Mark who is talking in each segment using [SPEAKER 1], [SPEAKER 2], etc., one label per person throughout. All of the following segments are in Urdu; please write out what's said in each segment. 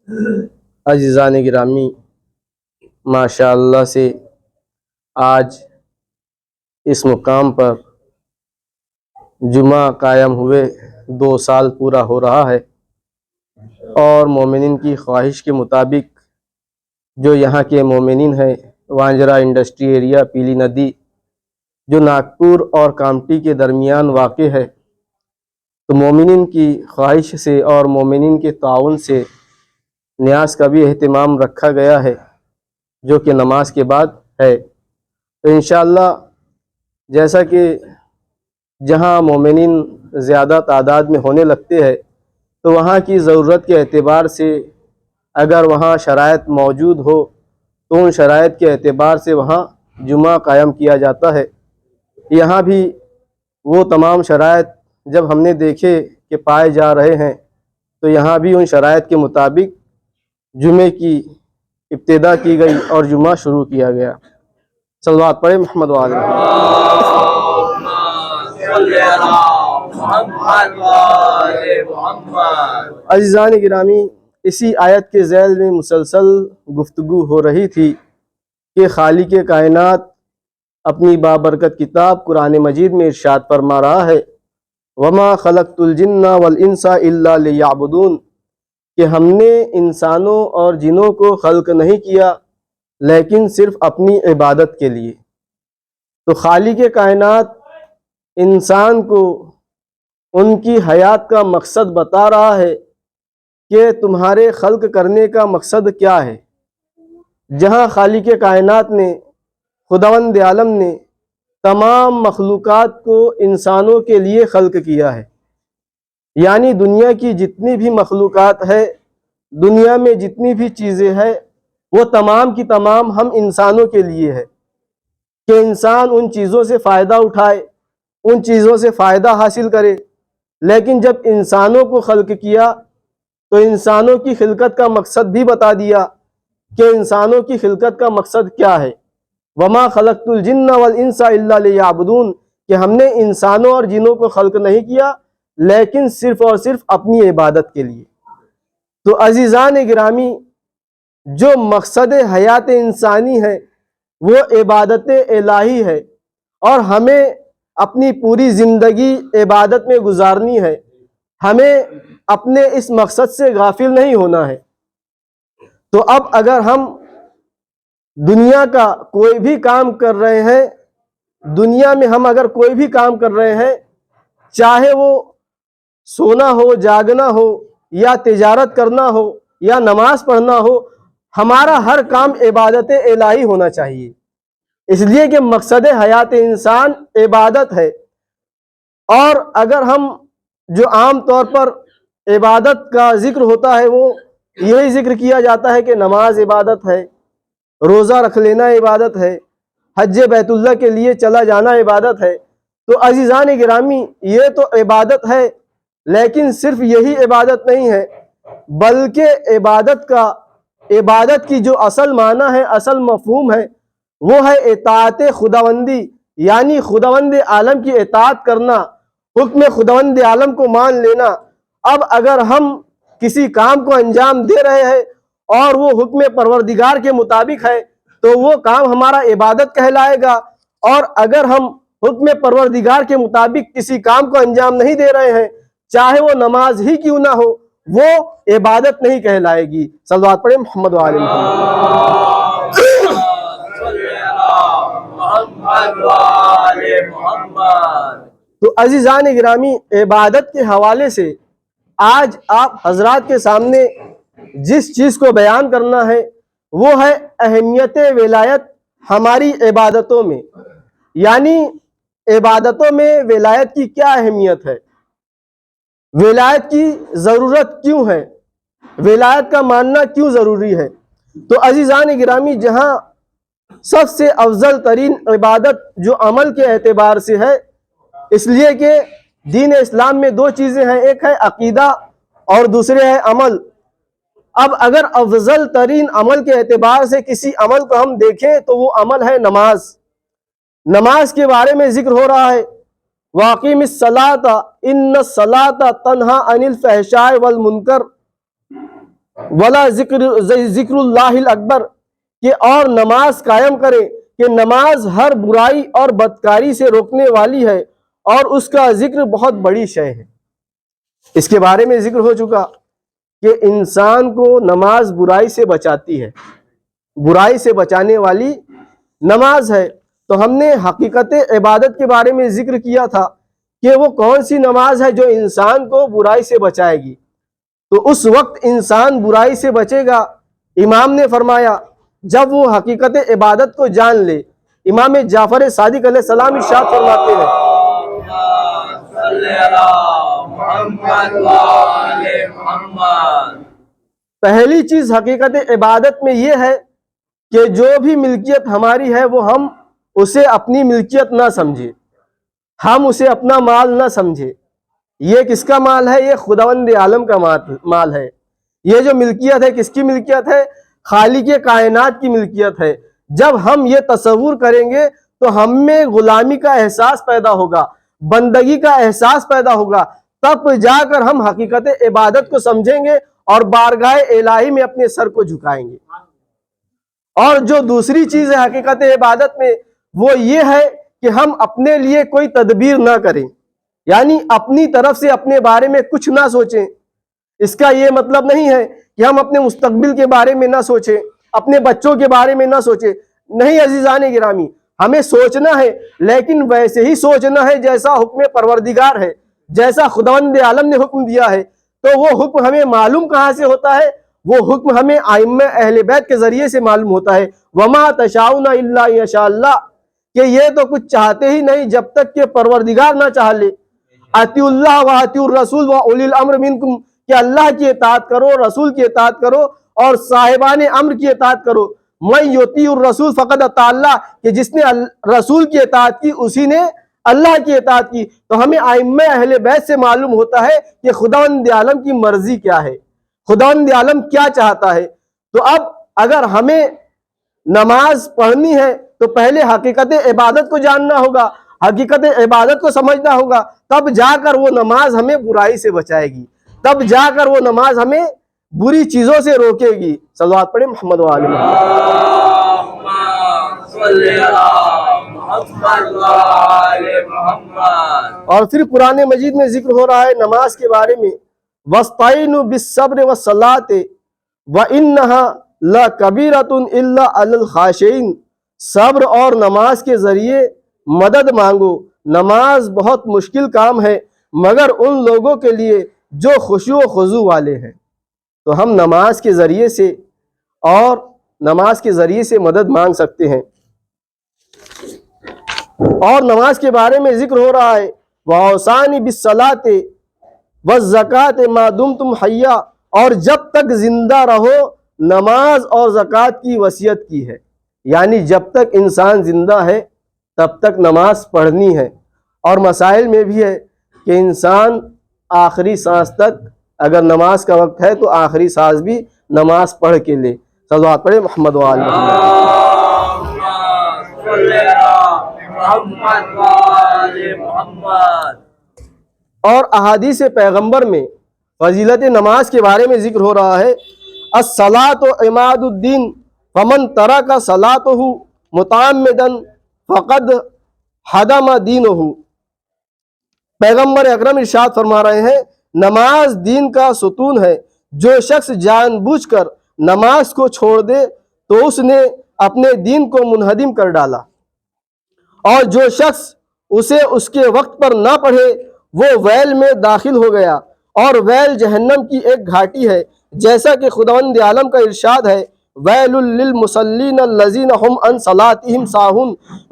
[SPEAKER 1] عزیزان گرامی، ماشاء اللہ سے آج اس مقام پر جمعہ قائم ہوئے 2 سال پورا ہو رہا ہے، اور مومنین کی خواہش کے مطابق جو یہاں کے مومنین ہیں وانجرا انڈسٹری ایریا پیلی ندی جو ناگپور اور کامٹی کے درمیان واقع ہے، تو مومنین کی خواہش سے اور مومنین کے تعاون سے نیاز کا بھی اہتمام رکھا گیا ہے، جو کہ نماز کے بعد ہے۔ تو انشاءاللہ جیسا کہ جہاں مومنین زیادہ تعداد میں ہونے لگتے ہیں تو وہاں کی ضرورت کے اعتبار سے اگر وہاں شرائط موجود ہو تو ان شرائط کے اعتبار سے وہاں جمعہ قائم کیا جاتا ہے۔ یہاں بھی وہ تمام شرائط جب ہم نے دیکھے کہ پائے جا رہے ہیں تو یہاں بھی ان شرائط کے مطابق جمعے کی ابتدا کی گئی اور جمعہ شروع کیا گیا۔ صلوات پڑھیں محمد وعلی محمد۔ عزیزان گرامی، اسی آیت کے ذیل میں مسلسل گفتگو ہو رہی تھی کہ خالق کائنات اپنی بابرکت کتاب قرآن مجید میں ارشاد فرما رہا ہے وَمَا خَلَقْتُ الْجِنَّ وَالْإِنسَ إِلَّا لِيَعْبُدُونَ، کہ ہم نے انسانوں اور جنوں کو خلق نہیں کیا لیکن صرف اپنی عبادت کے لیے۔ تو خالق کائنات انسان کو ان کی حیات کا مقصد بتا رہا ہے کہ تمہارے خلق کرنے کا مقصد کیا ہے۔ جہاں خالق کائنات نے خداوند عالم نے تمام مخلوقات کو انسانوں کے لیے خلق کیا ہے، یعنی دنیا کی جتنی بھی مخلوقات ہے، دنیا میں جتنی بھی چیزیں ہیں، وہ تمام کی تمام ہم انسانوں کے لیے ہے کہ انسان ان چیزوں سے فائدہ اٹھائے، ان چیزوں سے فائدہ حاصل کرے۔ لیکن جب انسانوں کو خلق کیا تو انسانوں کی خلقت کا مقصد بھی بتا دیا کہ انسانوں کی خلقت کا مقصد کیا ہے۔ وَمَا خَلَقْتُ الْجِنَّ وَالْإِنسَ إِلَّا لِيَعْبُدُونَ، کہ ہم نے انسانوں اور جنوں کو خلق نہیں کیا لیکن صرف اور صرف اپنی عبادت کے لیے۔ تو عزیزان گرامی، جو مقصد حیات انسانی ہے وہ عبادت الہی ہے، اور ہمیں اپنی پوری زندگی عبادت میں گزارنی ہے، ہمیں اپنے اس مقصد سے غافل نہیں ہونا ہے۔ تو اب اگر ہم دنیا کا کوئی بھی کام کر رہے ہیں، دنیا میں ہم اگر کوئی بھی کام کر رہے ہیں، چاہے وہ سونا ہو، جاگنا ہو، یا تجارت کرنا ہو، یا نماز پڑھنا ہو، ہمارا ہر کام عبادت الہی ہونا چاہیے، اس لیے کہ مقصد حیات انسان عبادت ہے۔ اور اگر ہم جو عام طور پر عبادت کا ذکر ہوتا ہے وہ یہی ذکر کیا جاتا ہے کہ نماز عبادت ہے، روزہ رکھ لینا عبادت ہے، حج بیت اللہ کے لیے چلا جانا عبادت ہے۔ تو عزیزان گرامی، یہ تو عبادت ہے، لیکن صرف یہی عبادت نہیں ہے، بلکہ عبادت کی جو اصل معنی ہے، اصل مفہوم ہے، وہ ہے اطاعت خداوندی، یعنی خداوند عالم کی اطاعت کرنا، حکم خداوند عالم کو مان لینا۔ اب اگر ہم کسی کام کو انجام دے رہے ہیں اور وہ حکم پروردگار کے مطابق ہے تو وہ کام ہمارا عبادت کہلائے گا، اور اگر ہم حکم پروردگار کے مطابق کسی کام کو انجام نہیں دے رہے ہیں، چاہے وہ نماز ہی کیوں نہ ہو، وہ عبادت نہیں کہلائے گی۔ صلوات پڑھیں محمد وعلی محمد۔ تو عزیزان گرامی، عبادت کے حوالے سے آج آپ حضرات کے سامنے جس چیز کو بیان کرنا ہے وہ ہے اہمیت ولایت ہماری عبادتوں میں، یعنی عبادتوں میں ولایت کی کیا اہمیت ہے، ولایت کی ضرورت کیوں ہے، ولایت کا ماننا کیوں ضروری ہے۔ تو عزیزان گرامی، جہاں سب سے افضل ترین عبادت جو عمل کے اعتبار سے ہے، اس لیے کہ دین اسلام میں 2 چیزیں ہیں، ایک ہے عقیدہ اور دوسرے ہے عمل۔ اب اگر افضل ترین عمل کے اعتبار سے کسی عمل کو ہم دیکھیں تو وہ عمل ہے نماز۔ نماز کے بارے میں ذکر ہو رہا ہے وَأَقِیمِ الصَّلَاةَ إِنَّ الصَّلَاةَ تَنْہَىٰ عَنِ الْفَحْشَاءِ وَالْمُنکَرِ، ولا ذکر اللہ الاکبر، کہ اور نماز قائم کرے کہ نماز ہر برائی اور بدکاری سے روکنے والی ہے اور اس کا ذکر بہت بڑی شے ہے۔ اس کے بارے میں ذکر ہو چکا کہ انسان کو نماز برائی سے بچاتی ہے، برائی سے بچانے والی نماز ہے۔ تو ہم نے حقیقت عبادت کے بارے میں ذکر کیا تھا کہ وہ کون سی نماز ہے جو انسان کو برائی سے بچائے گی۔ تو اس وقت انسان برائی سے بچے گا، امام نے فرمایا، جب وہ حقیقت عبادت کو جان لے۔ امام جعفر صادق علیہ السلام ارشاد فرماتے ہیں، پہلی چیز حقیقت عبادت میں یہ ہے کہ جو بھی ملکیت ہماری ہے وہ ہم اسے اپنی ملکیت نہ سمجھے، ہم اسے اپنا مال نہ سمجھے۔ یہ کس کا مال ہے؟ یہ خداوند عالم کا مال ہے۔ یہ جو ملکیت ہے کس کی ملکیت ہے؟ خالق کائنات کی ملکیت ہے۔ جب ہم یہ تصور کریں گے تو ہم میں غلامی کا احساس پیدا ہوگا، بندگی کا احساس پیدا ہوگا، تب جا کر ہم حقیقت عبادت کو سمجھیں گے اور بارگاہ الہی میں اپنے سر کو جھکائیں گے۔ اور جو دوسری چیز ہے حقیقت عبادت میں، وہ یہ ہے کہ ہم اپنے لیے کوئی تدبیر نہ کریں، یعنی اپنی طرف سے اپنے بارے میں کچھ نہ سوچیں۔ اس کا یہ مطلب نہیں ہے کہ ہم اپنے مستقبل کے بارے میں نہ سوچیں، اپنے بچوں کے بارے میں نہ سوچیں۔ نہیں عزیزان گرامی، ہمیں سوچنا ہے، لیکن ویسے ہی سوچنا ہے جیسا حکم پروردگار ہے، جیسا خداوند عالم نے حکم دیا ہے۔ تو وہ حکم ہمیں معلوم کہاں سے ہوتا ہے؟ وہ حکم ہمیں ائمہ اہل بیت کے ذریعے سے معلوم ہوتا ہے۔ وما تشاؤون الا ان یشاء اللہ، کہ یہ تو کچھ چاہتے ہی نہیں جب تک کہ پروردگار نہ چاہ لے۔ اطیعوا اللہ واطیعوا الرسول واولی الامر منکم، کہ اللہ کی اطاعت کرو، رسول کی اطاعت کرو اور صاحبان امر کی اطاعت کرو۔ من یطیع الرسول فقد اطاع اللہ، کہ جس نے رسول کی اطاعت کی اسی نے اللہ کی اطاعت کی۔ تو ہمیں ائمہ اہل بیت سے معلوم ہوتا ہے کہ خداوند عالم کی مرضی کیا ہے، خداوند عالم کیا چاہتا ہے۔ تو اب اگر ہمیں نماز پڑھنی ہے تو پہلے حقیقت عبادت کو جاننا ہوگا، حقیقت عبادت کو سمجھنا ہوگا، تب جا کر وہ نماز ہمیں برائی سے بچائے گی، تب جا کر وہ نماز ہمیں بری چیزوں سے روکے گی۔ صلوات پڑھیں محمد و آل محمد۔ اور پھر قرآن مجید میں ذکر ہو رہا ہے نماز کے بارے میں، وَاسْتَعِينُوا بِالصَّبْرِ وَالصَّلَاةِ وَإِنَّهَا لَكَبِيرَةٌ إِلَّا عَلَى الْخَاشِعِينَ، صبر اور نماز کے ذریعے مدد مانگو، نماز بہت مشکل کام ہے مگر ان لوگوں کے لیے جو خشوع و خضوع والے ہیں۔ تو ہم نماز کے ذریعے سے اور نماز کے ذریعے سے مدد مانگ سکتے ہیں۔ اور نماز کے بارے میں ذکر ہو رہا ہے، وَأَوْصَانِي بِالصَّلَاةِ وَالزَّكَاةِ مَا دُمْتُ حَيًّا، اور جب تک زندہ رہو نماز اور زکوٰۃ کی وصیت کی ہے، یعنی جب تک انسان زندہ ہے تب تک نماز پڑھنی ہے۔ اور مسائل میں بھی ہے کہ انسان آخری سانس تک اگر نماز کا وقت ہے تو آخری سانس بھی نماز پڑھ کے لے۔ صلوات پڑھیں محمد و آل محمد۔ اور احادیث پیغمبر میں فضیلت نماز کے بارے میں ذکر ہو رہا ہے، الصلاۃ عماد الدین فمن ترک صلاتہ متعمدا فقد ہدم دینہ۔ پیغمبر اکرم ارشاد فرما رہے ہیں، نماز دین کا ستون ہے، جو شخص جان بوجھ کر نماز کو چھوڑ دے تو اس نے اپنے دین کو منہدم کر ڈالا، اور جو شخص اسے اس کے وقت پر نہ پڑھے وہ ویل میں داخل ہو گیا، اور ویل جہنم کی ایک گھاٹی ہے، جیسا کہ خداوند عالم کا ارشاد ہے، ویل للمصلین الذین هم عن صلاتهم ساہون،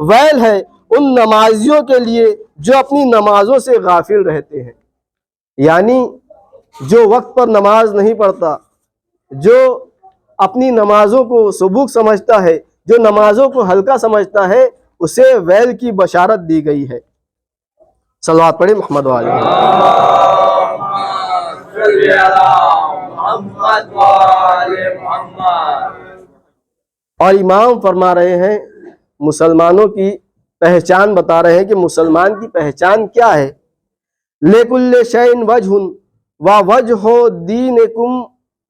[SPEAKER 1] ویل ہے ان نمازیوں کے لیے جو اپنی نمازوں سے غافل رہتے ہیں۔ یعنی جو وقت پر نماز نہیں پڑھتا، جو اپنی نمازوں کو سبوک سمجھتا ہے، جو نمازوں کو ہلکا سمجھتا ہے، اسے ویل کی بشارت دی گئی ہے۔ صلوات پڑھیں محمد و آل محمد۔ اور امام فرما رہے ہیں مسلمانوں کی پہچان بتا رہے ہیں کہ مسلمان کی پہچان کیا ہے، لِكُلِّ شَيْءٍ وَجْهٌ وَوَجْهُ دِينِكُمْ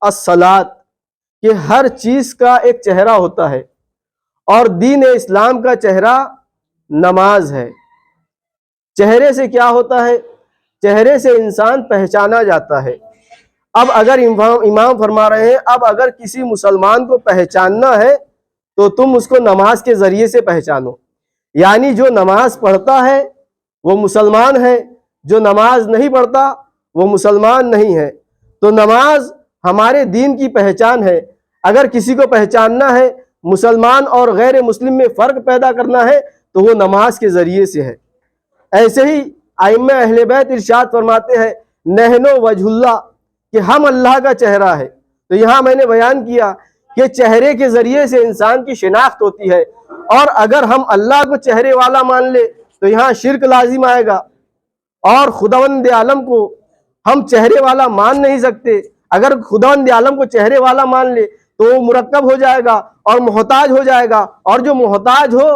[SPEAKER 1] الصلاۃ کہ ہر چیز کا ایک چہرہ ہوتا ہے اور دین اسلام کا چہرہ نماز ہے۔ چہرے سے کیا ہوتا ہے؟ چہرے سے انسان پہچانا جاتا ہے۔ اب اگر امام فرما رہے ہیں اب اگر کسی مسلمان کو پہچاننا ہے تو تم اس کو نماز کے ذریعے سے پہچانو، یعنی جو نماز پڑھتا ہے وہ مسلمان ہے، جو نماز نہیں پڑھتا وہ مسلمان نہیں ہے۔ تو نماز ہمارے دین کی پہچان ہے۔ اگر کسی کو پہچاننا ہے، مسلمان اور غیر مسلم میں فرق پیدا کرنا ہے تو وہ نماز کے ذریعے سے ہے۔ ایسے ہی ائمہ اہل بیت ارشاد فرماتے ہیں نحن وجہ اللہ کہ ہم اللہ کا چہرہ ہے۔ تو یہاں میں نے بیان کیا کہ چہرے کے ذریعے سے انسان کی شناخت ہوتی ہے، اور اگر ہم اللہ کو چہرے والا مان لے تو یہاں شرک لازم آئے گا، اور خداوند عالم کو ہم چہرے والا مان نہیں سکتے۔ اگر خداوند عالم کو چہرے والا مان لے تو وہ مرکب ہو جائے گا اور محتاج ہو جائے گا، اور جو محتاج ہو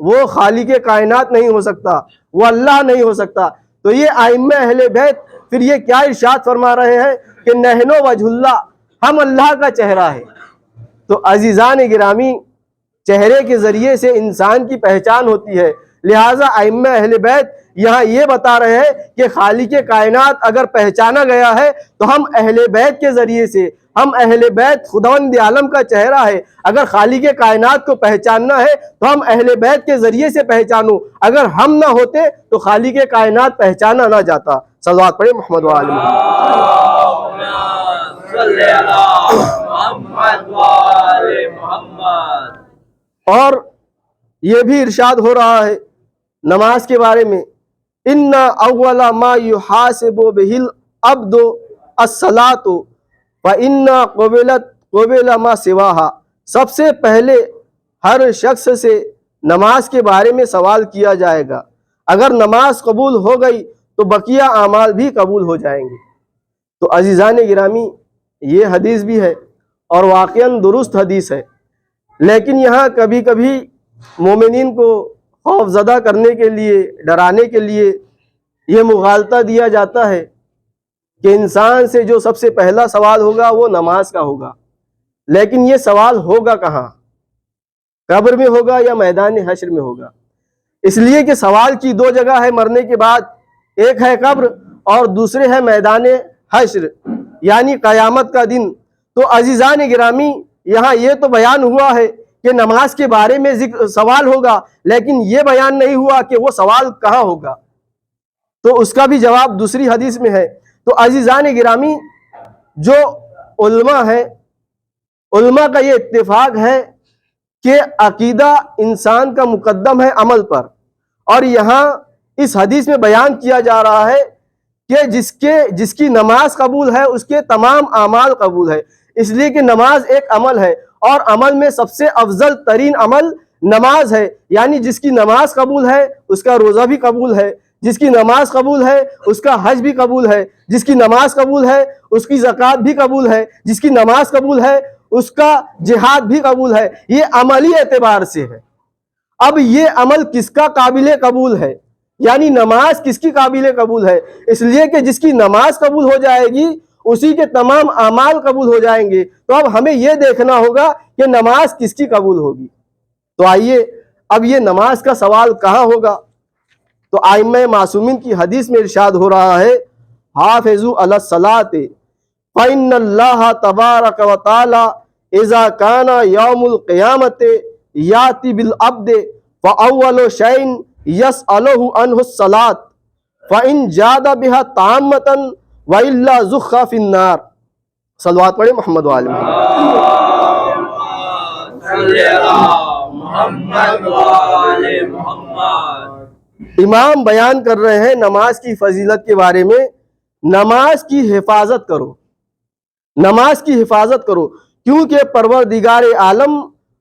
[SPEAKER 1] وہ خالق کائنات نہیں ہو سکتا، وہ اللہ نہیں ہو سکتا۔ تو یہ ائمہ اہل بیت پھر یہ کیا ارشاد فرما رہے ہیں کہ نحن وجہ اللہ، ہم اللہ کا چہرہ ہے۔ تو عزیزان گرامی، چہرے کے ذریعے سے انسان کی پہچان ہوتی ہے، لہٰذا ائمہ اہل بیت یہاں یہ بتا رہے ہیں کہ خالق کائنات اگر پہچانا گیا ہے تو ہم اہل بیت کے ذریعے سے، ہم اہل بیت خداوند عالم کا چہرہ ہے۔ اگر خالق کائنات کو پہچاننا ہے تو ہم اہل بیت کے ذریعے سے پہچانو، اگر ہم نہ ہوتے تو خالق کائنات پہچانا نہ جاتا۔ صلوات پڑھیں محمد و آل محمد۔ اور یہ بھی ارشاد ہو رہا ہے نماز کے بارے میں ان اول ما یحاسب بہ العبد الصلاۃ فان قبل ما سواها، سب سے پہلے ہر شخص سے نماز کے بارے میں سوال کیا جائے گا۔ اگر نماز قبول ہو گئی تو بقیہ اعمال بھی قبول ہو جائیں گے۔ تو عزیزان گرامی، یہ حدیث بھی ہے اور واقعاً درست حدیث ہے، لیکن یہاں کبھی کبھی مومنین کو خوف زدہ کرنے کے لیے، ڈرانے کے لیے یہ مغالطہ دیا جاتا ہے کہ انسان سے جو سب سے پہلا سوال ہوگا وہ نماز کا ہوگا، لیکن یہ سوال ہوگا کہاں؟ قبر میں ہوگا یا میدان حشر میں ہوگا؟ اس لیے کہ سوال کی دو جگہ ہے مرنے کے بعد، ایک ہے قبر اور دوسرے ہے میدان حشر یعنی قیامت کا دن۔ تو عزیزان گرامی، یہاں یہ تو بیان ہوا ہے کہ نماز کے بارے میں سوال ہوگا، لیکن یہ بیان نہیں ہوا کہ وہ سوال کہاں ہوگا، تو اس کا بھی جواب دوسری حدیث میں ہے۔ تو عزیزان گرامی، جو علماء ہے، علماء کا یہ اتفاق ہے کہ عقیدہ انسان کا مقدم ہے عمل پر، اور یہاں اس حدیث میں بیان کیا جا رہا ہے کہ جس کی نماز قبول ہے اس کے تمام اعمال قبول ہے، اس لیے کہ نماز ایک عمل ہے، اور عمل میں سب سے افضل ترین عمل نماز ہے، یعنی جس کی نماز قبول ہے اس کا روزہ بھی قبول ہے، جس کی نماز قبول ہے اس کا حج بھی قبول ہے، جس کی نماز قبول ہے اس کی زکوٰۃ بھی قبول ہے، جس کی نماز قبول ہے اس کا جہاد بھی قبول ہے۔ یہ عملی اعتبار سے ہے۔ اب یہ عمل کس کا قابل قبول ہے، یعنی نماز کس کی قابل قبول ہے؟ اس لیے کہ جس کی نماز قبول ہو جائے گی اسی کے تمام اعمال قبول ہو جائیں گے۔ تو اب ہمیں یہ دیکھنا ہوگا کہ نماز کس کی قبول ہوگی۔ تو آئیے اب یہ نماز کا سوال کہاں ہوگا؟ تو ائمہ معصومین کی حدیث میں ارشاد ہو رہا ہے حافظوا علی الصلاۃ فإن اللہ تبارک و تعالی اذا کان یوم القیامۃ یاتی بالعبد فاول شیء یسألہ عنہ الصلاۃ فإن جاد بها تامۃ وإلا زخ فی النار۔ صلوات پڑھیں محمد و آل محمد۔ امام بیان کر رہے ہیں نماز کی فضیلت کے بارے میں، نماز کی حفاظت کرو، نماز کی حفاظت کرو، کیونکہ پروردگار عالم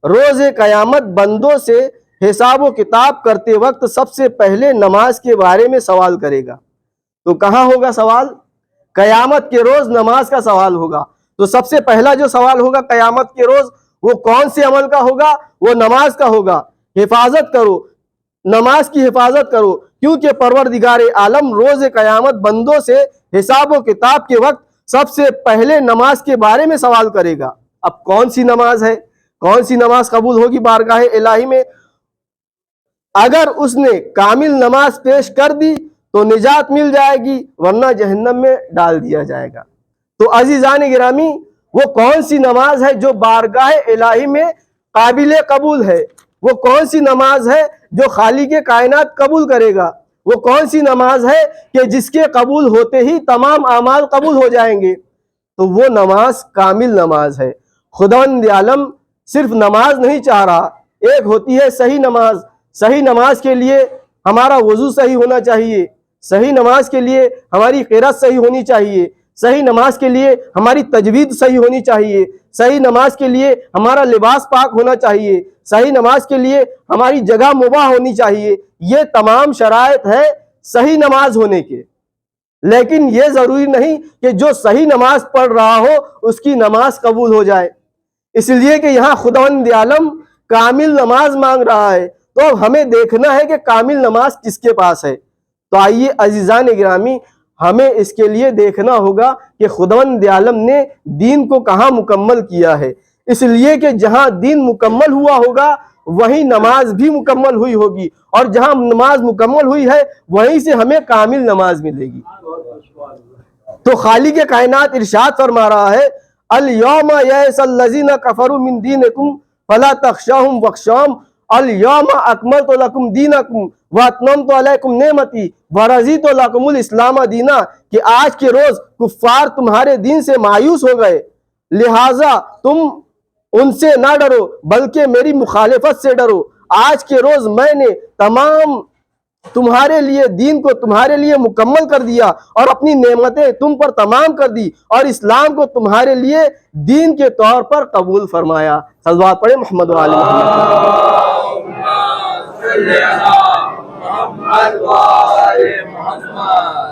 [SPEAKER 1] روز قیامت بندوں سے حساب و کتاب کرتے وقت سب سے پہلے نماز کے بارے میں سوال کرے گا۔ تو کہاں ہوگا سوال؟ قیامت کے روز نماز کا سوال ہوگا۔ تو سب سے پہلا جو سوال ہوگا قیامت کے روز وہ کون سے عمل کا ہوگا؟ وہ نماز کا ہوگا۔ حفاظت کرو، نماز کی حفاظت کرو، کیونکہ پروردگار عالم روز قیامت بندوں سے حساب و کتاب کے وقت سب سے پہلے نماز کے بارے میں سوال کرے گا۔ اب کون سی نماز ہے، کون سی نماز قبول ہوگی بارگاہ الہی میں؟ اگر اس نے کامل نماز پیش کر دی تو نجات مل جائے گی، ورنہ جہنم میں ڈال دیا جائے گا۔ تو عزیزان گرامی، وہ کون سی نماز ہے جو بارگاہ الہی میں قابل قبول ہے؟ وہ کون سی نماز ہے جو خالق کائنات قبول کرے گا؟ وہ کون سی نماز ہے کہ جس کے قبول ہوتے ہی تمام اعمال قبول ہو جائیں گے؟ تو وہ نماز کامل نماز ہے۔ خداوند عالم صرف نماز نہیں چاہ رہا، ایک ہوتی ہے صحیح نماز۔ صحیح نماز کے لیے ہمارا وضو صحیح ہونا چاہیے، صحیح نماز کے لیے ہماری قرات صحیح ہونی چاہیے، صحیح نماز کے لیے ہماری تجوید صحیح ہونی چاہیے، صحیح نماز کے لیے ہمارا لباس پاک ہونا چاہیے، صحیح نماز کے لیے ہماری جگہ مباح ہونی چاہیے۔ یہ تمام شرائط ہے صحیح نماز ہونے کے۔ لیکن یہ ضروری نہیں کہ جو صحیح نماز پڑھ رہا ہو اس کی نماز قبول ہو جائے، اس لیے کہ یہاں خداوند عالم کامل نماز مانگ رہا ہے۔ تو اب ہمیں دیکھنا ہے کہ کامل نماز کس کے پاس ہے۔ تو آئیے عزیزان گرامی، ہمیں اس کے لیے دیکھنا ہوگا کہ خداوند عالم نے دین کو کہاں مکمل کیا ہے، اس لیے کہ جہاں دین مکمل ہوا ہوگا وہیں نماز بھی مکمل ہوئی ہوگی، اور جہاں نماز مکمل ہوئی ہے وہیں سے ہمیں کامل نماز ملے گی۔ تو خالق کائنات ارشاد فرما رہا ہے، الیوم یئس الذین کفروا من دینکم فلا تخشوہم واخشوم الیوم اکملت لکم دینکم واتممت علیکم نعمتی ورضیت لکم الاسلام دینا، کہ آج کے روز کفار تمہارے دین سے مایوس ہو گئے، لہٰذا تم ان سے نہ ڈرو بلکہ میری مخالفت سے ڈرو۔ آج کے روز میں نے تمام تمہارے لیے دین کو تمہارے لیے مکمل کر دیا اور اپنی نعمتیں تم پر تمام کر دی، اور اسلام کو تمہارے لیے دین کے طور پر قبول فرمایا۔ صلوات پڑھیں محمد و آل محمد۔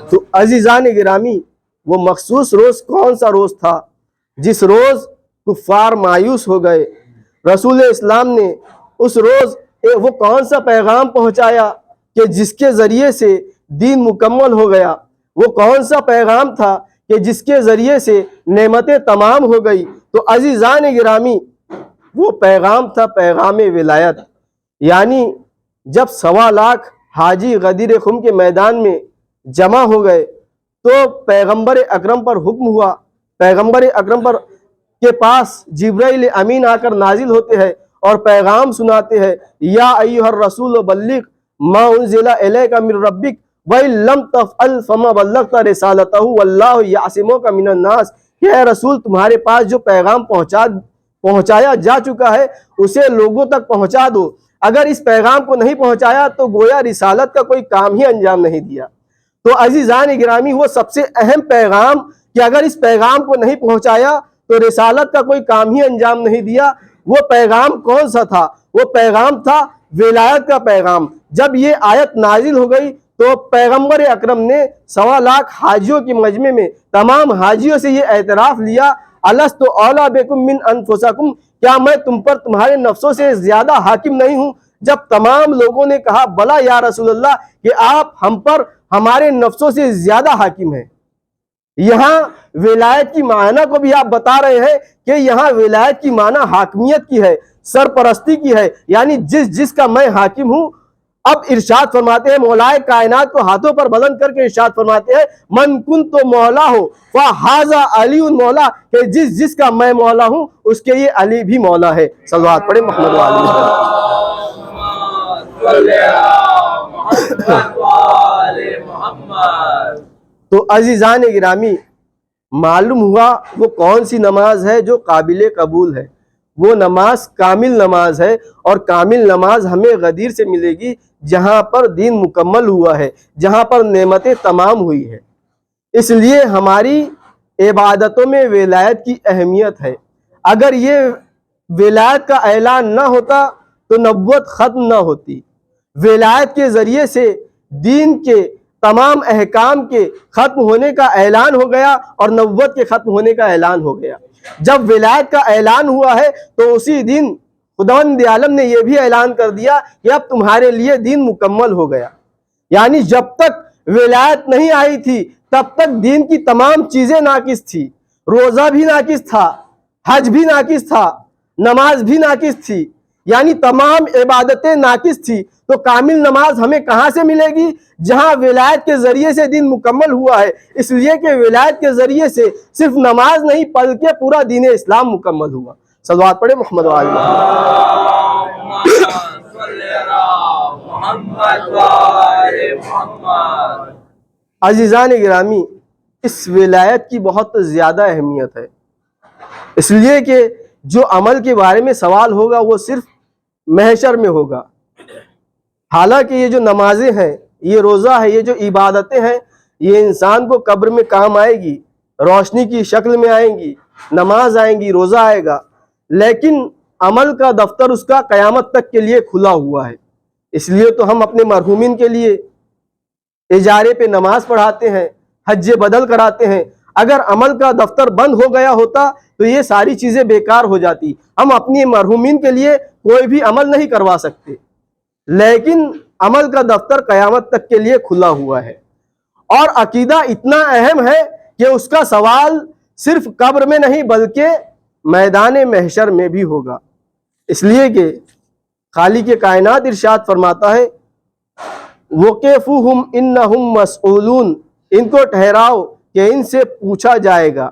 [SPEAKER 1] تو عزیزان گرامی، وہ مخصوص روز کون سا روز تھا جس روز کفار مایوس ہو گئے؟ رسول اسلام نے اس روز وہ کون سا پیغام پہنچایا کہ جس کے ذریعے سے دین مکمل ہو گیا؟ وہ کون سا پیغام تھا کہ جس کے ذریعے سے نعمتیں تمام ہو گئی؟ تو عزیزان گرامی، وہ پیغام تھا پیغام ولایت۔ یعنی جب 1.25 لاکھ حاجی غدیر خم کے میدان میں جمع ہو گئے تو پیغمبر اکرم پر حکم ہوا، پیغمبر اکرم پر کے پاس جبرائیل امین آ کر نازل ہوتے ہیں اور پیغام سناتے ہیں، یا ایھا الرسول بلغ ما انزل الیک من ربک وَإِن لَمْ تَفْعَلْ فَمَا بَلَّغْتَ رِسَالَتَهُ وَاللَّهُ يَعْصِمُكَ مِنَ النَّاسِ، کہ اے رسول تمہارے پاس جو پیغام پہنچایا جا چکا ہے اسے لوگوں تک پہنچا دو۔ اگر اس پیغام کو نہیں پہنچایا تو گویا رسالت کا کوئی کام ہی انجام نہیں دیا۔ تو عزیزان گرامی، وہ سب سے اہم پیغام کہ اگر اس پیغام کو نہیں پہنچایا تو رسالت کا کوئی کام ہی انجام نہیں دیا، وہ پیغام کون سا تھا؟ وہ پیغام تھا ولایت کا پیغام۔ جب یہ آیت نازل ہو گئی تو پیغمبر اکرم نے 1.25 لاکھ حاجیوں کے مجمع میں تمام حاجیوں سے یہ اعتراف لیا، الست اولیٰ بکم من انفسکم، کیا میں تم پر تمہارے نفسوں سے زیادہ حاکم نہیں ہوں؟ جب تمام لوگوں نے کہا بلا یا رسول اللہ، کہ آپ ہم پر ہمارے نفسوں سے زیادہ حاکم ہیں۔ یہاں ولایت کی معنی کو بھی آپ بتا رہے ہیں کہ یہاں ولایت کی معنی حاکمیت کی ہے، سرپرستی کی ہے، یعنی جس کا میں حاکم ہوں۔ اب ارشاد فرماتے ہیں، مولائے کائنات کو ہاتھوں پر بلند کر کے ارشاد فرماتے ہیں، من کنت مولا ہو فہذا علی مولا، کہ جس کا میں مولا ہوں اس کے یہ علی بھی مولا ہے۔ صلوات پڑھیں محمد و آل محمد۔ تو عزیزان گرامی، معلوم ہوا وہ کون سی نماز ہے جو قابل قبول ہے۔ وہ نماز کامل نماز ہے، اور کامل نماز ہمیں غدیر سے ملے گی جہاں پر دین مکمل ہوا ہے، جہاں پر نعمتیں تمام ہوئی ہے۔ اس لیے ہماری عبادتوں میں ولایت کی اہمیت ہے۔ اگر یہ ولایت کا اعلان نہ ہوتا تو نبوت ختم نہ ہوتی۔ ولایت کے ذریعے سے دین کے تمام احکام کے ختم ہونے کا اعلان ہو گیا اور نبوت کے ختم ہونے کا اعلان ہو گیا۔ جب ولایت کا اعلان ہوا ہے تو اسی دن خداوند عالم نے یہ بھی اعلان کر دیا کہ اب تمہارے لیے دین مکمل ہو گیا۔ یعنی جب تک ولایت نہیں آئی تھی تب تک دین کی تمام چیزیں ناقص تھی، روزہ بھی ناقص تھا، حج بھی ناقص تھا، نماز بھی ناقص تھی، یعنی تمام عبادتیں ناقص تھی۔ تو کامل نماز ہمیں کہاں سے ملے گی؟ جہاں ولایت کے ذریعے سے دین مکمل ہوا ہے، اس لیے کہ ولایت کے ذریعے سے صرف نماز نہیں بلکہ پورا دین اسلام مکمل ہوا۔ صلوات پڑھے محمد و آل محمد۔ عزیزان گرامی، اس ولایت کی بہت زیادہ اہمیت ہے، اس لیے کہ جو عمل کے بارے میں سوال ہوگا وہ صرف محشر میں ہوگا۔ حالانکہ یہ جو نمازیں ہیں، یہ روزہ ہے، یہ جو عبادتیں ہیں، یہ انسان کو قبر میں کام آئے گی، روشنی کی شکل میں آئیں گی، نماز آئیں گی، روزہ آئے گا، لیکن عمل کا دفتر اس کا قیامت تک کے لیے کھلا ہوا ہے۔ اس لیے تو ہم اپنے مرحومین کے لیے اجارے پہ نماز پڑھاتے ہیں، حج بدل کراتے ہیں۔ اگر عمل کا دفتر بند ہو گیا ہوتا تو یہ ساری چیزیں بیکار ہو جاتی، ہم اپنی مرحومین کے لیے کوئی بھی عمل نہیں کروا سکتے، لیکن عمل کا دفتر قیامت تک کے لیے کھلا ہوا ہے۔ اور عقیدہ اتنا اہم ہے کہ اس کا سوال صرف قبر میں نہیں بلکہ میدان محشر میں بھی ہوگا، اس لیے کہ خالق کائنات ارشاد فرماتا ہے وَقِفُوهُمْ إِنَّهُمْ مَسْئُولُونَ، ان کو ٹھہراؤ کہ ان سے پوچھا جائے گا۔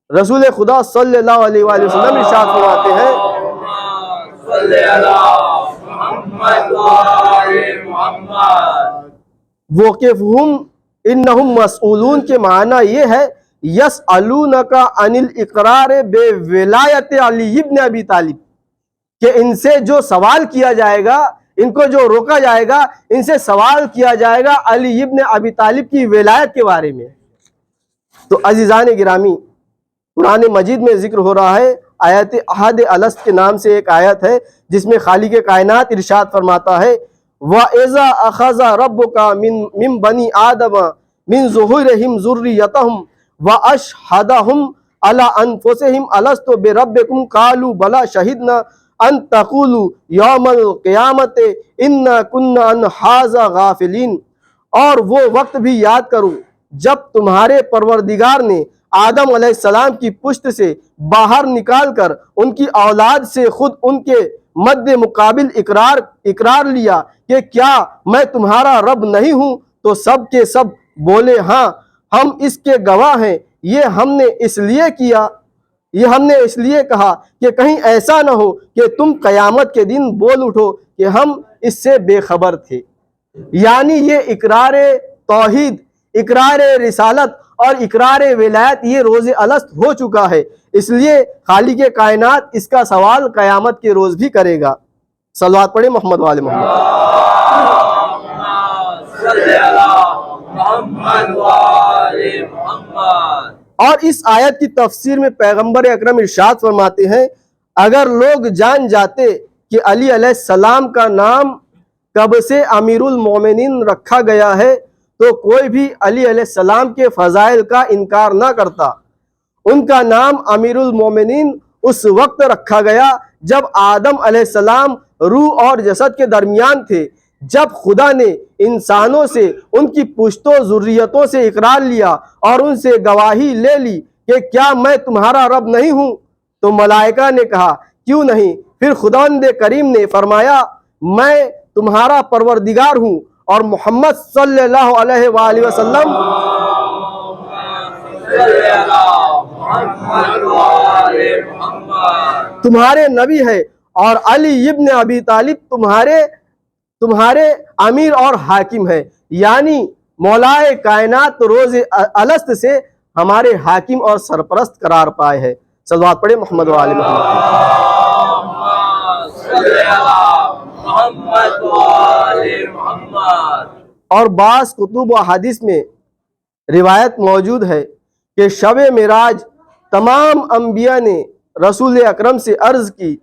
[SPEAKER 1] رسول خدا صلی اللہ علیہ وآلہ وسلم ارشاد فرماتے ہیں وَقِفُوهُمْ إِنَّهُمْ مَسْئُولُونَ کے معنی یہ ہے يَسْأَلُونَكَ عَنِ الْإِقْرَارِ بِوِلَایَتِ عَلِيِّ بْنِ أَبِي طالب، کہ ان سے جو سوال کیا جائے گا، ان کو جو روکا جائے گا، ان سے سوال کیا جائے گا علی ابن ابی طالب کی ولایت کے بارے میں۔ تو عزیزان گرامی، قرآن مجید میں ذکر ہو رہا ہے، آیت احد الست کے نام سے ایک آیت ہے جس میں خالق کائنات ارشاد فرماتا ہے وَإِذَا أَخَذَ رَبُّكَ مِن بَنِي آدَمَ مِن ظُهُورِهِمْ ذُرِّيَّتَهُمْ وَأَشْهَدَهُمْ عَلَىٰ أَنفُسِهِمْ أَلَسْتُ بِرَبِّكُمْ قَالُوا بَلَىٰ شَهِدْنَا أَن تَقُولُوا يَوْمَ الْقِيَامَةِ إِنَّا كُنَّا عَنْ هَٰذَا غَافِلِينَ۔ اور وہ وقت بھی یاد کرو جب تمہارے پروردگار نے آدم علیہ السلام کی پشت سے باہر نکال کر ان کی اولاد سے خود ان کے مد مقابل اقرار لیا کہ کیا میں تمہارا رب نہیں ہوں؟ تو سب کے سب بولے ہاں ہم اس کے گواہ ہیں، یہ ہم نے اس لیے کیا، یہ ہم نے اس لیے کہا کہ کہیں ایسا نہ ہو کہ تم قیامت کے دن بول اٹھو کہ ہم اس سے بے خبر تھے۔ یعنی یہ اقرار توحید، اقرار رسالت اور اقرار ولایت یہ روز الست ہو چکا ہے، اس لیے خالق کائنات اس کا سوال قیامت کے روز بھی کرے گا۔ صلوات پڑھیں محمد و آل محمد۔ اور اس آیت کی تفسیر میں پیغمبر اکرم ارشاد فرماتے ہیں اگر لوگ جان جاتے کہ علی علیہ السلام کا نام کب سے امیر المومنین رکھا گیا ہے تو کوئی بھی علی علیہ السلام کے فضائل کا انکار نہ کرتا۔ ان کا نام امیر المومنین اس وقت رکھا گیا جب آدم علیہ السلام روح اور جسد کے درمیان تھے، جب خدا نے انسانوں سے ان کی پشت و ذریتوں سے اقرار لیا اور ان سے گواہی لے لی کہ کیا میں تمہارا رب نہیں ہوں؟ تو ملائکہ نے کہا کیوں نہیں؟ پھر خداوند کریم نے فرمایا میں تمہارا پروردگار ہوں اور محمد صلی اللہ علیہ وآلہ وسلم تمہارے نبی ہے اور علی ابن ابی طالب تمہارے امیر اور حاکم ہے۔ یعنی مولائے کائنات روز الست سے ہمارے حاکم اور سرپرست قرار پائے ہے۔ صلوات پڑھیں محمد و آل محمد۔ اور بعض کتب و حدیث میں روایت موجود ہے کہ شب معراج تمام انبیاء نے رسول اکرم سے عرض کی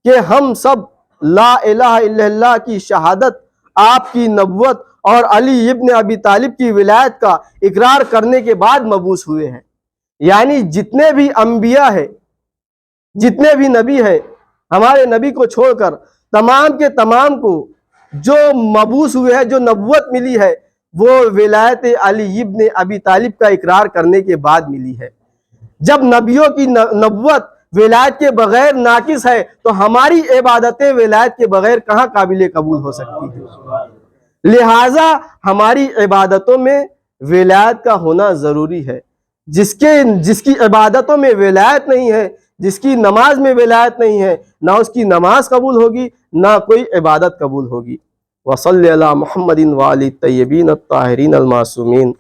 [SPEAKER 1] کہ ہم سب لا الہ الا اللہ کی شہادت، آپ کی نبوت اور علی ابن ابی طالب کی ولایت کا اقرار کرنے کے بعد مبعوث ہوئے ہیں۔ یعنی جتنے بھی انبیاء ہیں، جتنے بھی نبی ہیں، ہمارے نبی کو چھوڑ کر تمام کے تمام کو جو مبعوث ہوئے ہیں، جو نبوت ملی ہے، وہ ولایت علی ابن ابی طالب کا اقرار کرنے کے بعد ملی ہے۔ جب نبیوں کی نبوت ولایت کے بغیر ناقص ہے تو ہماری عبادتیں ولایت کے بغیر کہاں قابل قبول ہو سکتی ہیں؟ لہٰذا ہماری عبادتوں میں ولایت کا ہونا ضروری ہے۔ جس کی عبادتوں میں ولایت نہیں ہے، جس کی نماز میں ولایت نہیں ہے، نہ اس کی نماز قبول ہوگی نہ کوئی عبادت قبول ہوگی۔ وصلی علی محمد وآلہ الطیبین الطاہرین المعصومین۔